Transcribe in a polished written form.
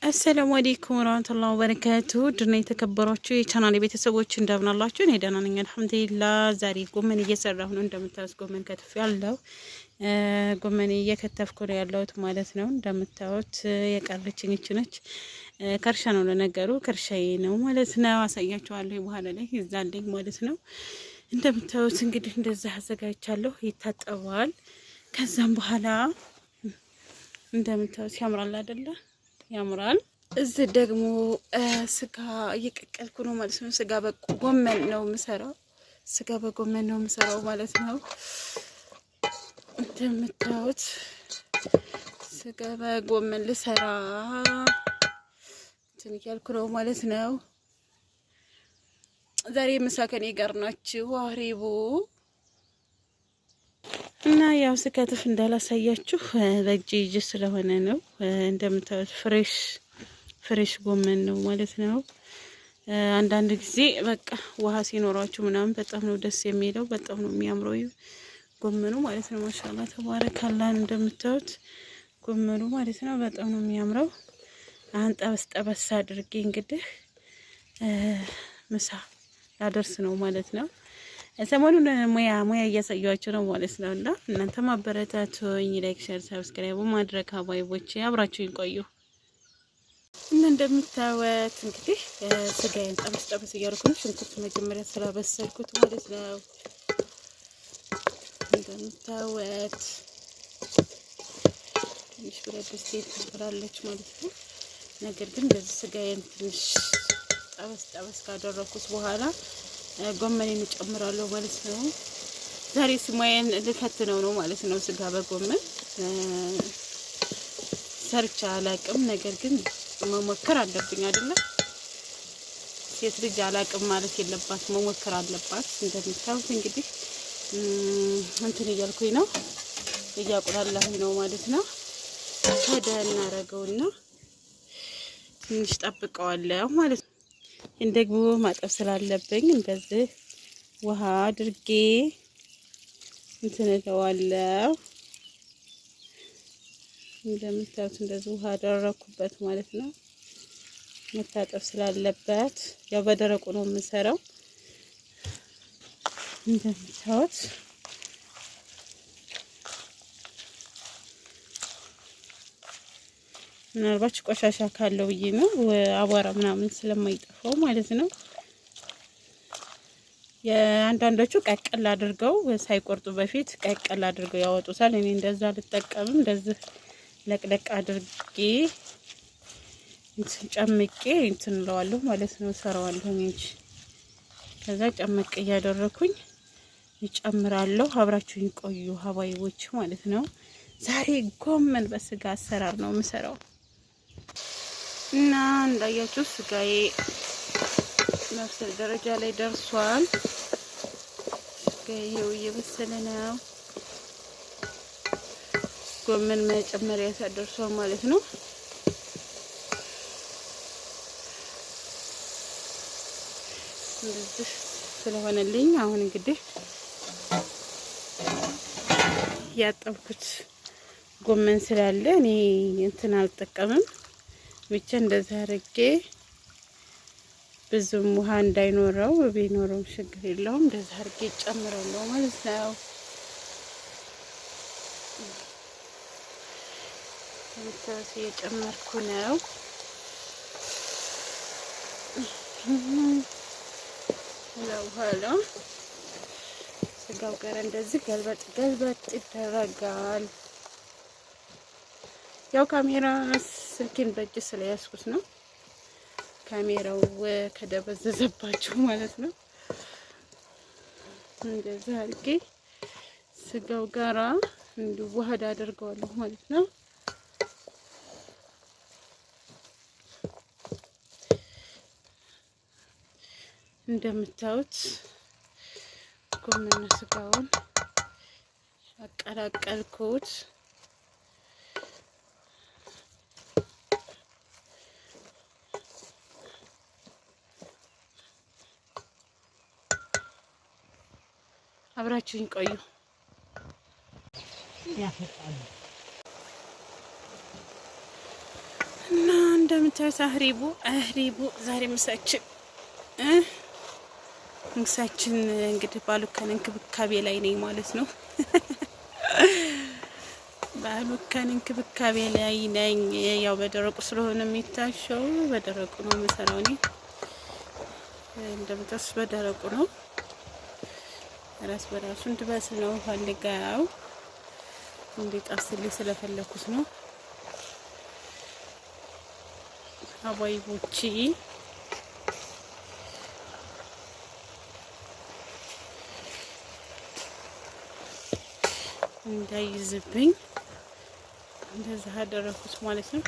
السلام عليكم ورحمة الله وبركاته ድና የተከበራችሁ የቻናሌ ቤተሰቦች እንደምን አላችሁ? እኔ ደህና ነኝ አልሐምዱሊላህ። ዛሬ ጎመን እየሰራሁ ነው። እንደምታዩት ጎመን ከትፍ ያለው ጎመን እየከተፍኩ ነው ያለሁት ማለት ነው። እንደምታዩት የቀረችኝ እቺ ነች። ከርሻ ነው ለነገሩ ከርሻዬ ነው ማለት ነው። አሳያችኋለሁ በኋላ ላይ ይዛልኝ ማለት ነው። እንደምታዩት እንግዲህ እንደዛ አዘጋጅቻለሁ። ይታጠባል። ከዛም በኋላ እንደምታዩት ያምራል አይደለ? ያምራል። እዚህ ደግሞ ስጋ እየቀቀልኩ ነው ማለት ነው። ስጋ በጎመን ነው የምሰራው። ስጋ በጎመን ነው የምሰራው ማለት ነው። እንደምታዩት ስጋ በጎመን ልሰራ እንትን እያልኩ ነው ማለት ነው። ዛሬ ምሳ ከኔ ጋር ናችሁ አሪቡ እና ያው ስከትፍ እንዳላሳያችሁ በእጄ ይዤ ስለሆነ ነው። እንደምታዩት ፍሬሽ ጎመን ነው ማለት ነው። አንዳንድ ጊዜ በቃ ውሃ ሲኖራችሁ ምናምን በጣም ነው ደስ የሚለው። በጣም ነው የሚያምረው ጎመኑ ማለት ነው። ማሻአላ ተባረካላ። እንደምታዩት ጎመኑ ማለት ነው በጣም ነው የሚያምረው። አሁን ጠበስ አድርጌ እንግዲህ ምሳ ላደርስ ነው ማለት ነው። ሰሞኑን ሙያ እያሳያችሁ ነው ማለት ነው። እና እናንተ ማበረታቱኝ፣ ላይክ፣ ሼር፣ ሰብስክራይብ ማድረግ አባይቦቼ አብራችሁኝ ቆዩ። እና እንደምታዩት እንግዲህ ስጋዬን ጠበስ እያደረኩ ነው። ሽንኩርት መጀመሪያ ስላበሰልኩት ማለት ነው። እንደምታዩት ትንሽ ብረት ድስት ትብራለች ማለት ነው። ነገር ግን በዚህ ስጋዬን ትንሽ ጠበስ ካደረኩት በኋላ ጎመኔን እጨምራለሁ ማለት ነው። ዛሬ ስሙዬን ልፈትነው ነው ማለት ነው። ስጋ በጎመን ሰርቻ አላቅም፣ ነገር ግን መሞከር አለብኝ አይደለ? ሴት ልጅ አላቅም ማለት የለባት፣ መሞከር አለባት። እንደምታዩት እንግዲህ እንትን እያልኩኝ ነው፣ እያቁላላሁኝ ነው ማለት ነው። ታዲያ እናደርገውና ትንሽ ጠብቀዋለሁ ማለት ነው። እንደግሞ ማጠብ ስላለብኝ እንደዚህ ውሃ አድርጌ እንትን እለዋለሁ። እንደምታዩት እንደዚህ ውሃ አደረኩበት ማለት ነው። መታጠብ ስላለበት ያው በደረቁ ነው የምሰራው። እንደምታዩት ምናልባት ቆሻሻ ካለው ብዬ ነው፣ አቧራ ምናምን ስለማይጠፋው ማለት ነው። የአንዳንዶቹ ቀቀል አድርገው ሳይቆርጡ በፊት ቀቀል አድርገው ያወጡታል። እኔ እንደዛ አልጠቀምም። እንደዚህ ለቅለቅ አድርጌ ጨምቄ እንትን እለዋለሁ ማለት ነው። ሰራዋለሁ እንጂ ከዛ ጨምቄ እያደረኩኝ እጨምራለሁ። አብራችሁኝ ቆዩ ሀባይቦች ማለት ነው። ዛሬ ጎመን በስጋ አሰራር ነው የምሰራው። እና እንዳያችሁ ስጋዬ መብሰል ደረጃ ላይ ደርሷል። ስጋዬው እየበሰለ ነው። ጎመን መጨመሪያ ደርሷል ማለት ነው። እንደዚህ ስለሆነልኝ አሁን እንግዲህ ያጠብኩት ጎመን ስላለ እኔ እንትን አልጠቀምም። ብቻ እንደዛ አድርጌ ብዙም ውሃ እንዳይኖረው ቢኖረው ችግር የለውም። እንደዛ አድርጌ ጨምራለሁ ማለት ነው። እንታስ እየጨመርኩ ነው። ለውሃላ ስጋው ጋር እንደዚህ ገልበጥ ይደረጋል። ያው ካሜራ ስልኬን በእጅ ስለያዝኩት ነው። ካሜራው ከደበዘዘባችሁ ማለት ነው። እንደዚህ አድርጌ ስጋው ጋራ እንዲዋሃድ አደርገዋለሁ ማለት ነው። እንደምታዩት ጎመንና ስጋውን አቀላቀልኩት። አብራችሁኝ ቆዩ። ያፈጣሉ እና እንደምታዩት አህሪቡ ዛሬ ምሳችን እንግዲህ ባሉካን እንክብካቤ ላይ ነኝ ማለት ነው። ባሉካን እንክብካቤ ላይ ነኝ። ያው በደረቁ ስለሆነ የሚታሸው በደረቁ ነው የምሰራው እኔ። እንደምታዩት በደረቁ ነው። ራስ በራሱ እንድበስል ነው ፈልጋው እንዲጣፍጥልኝ ስለፈለኩት ነው። አባይቦቼ እንዳይዝብኝ እንደዛ አደረኩት ማለት ነው።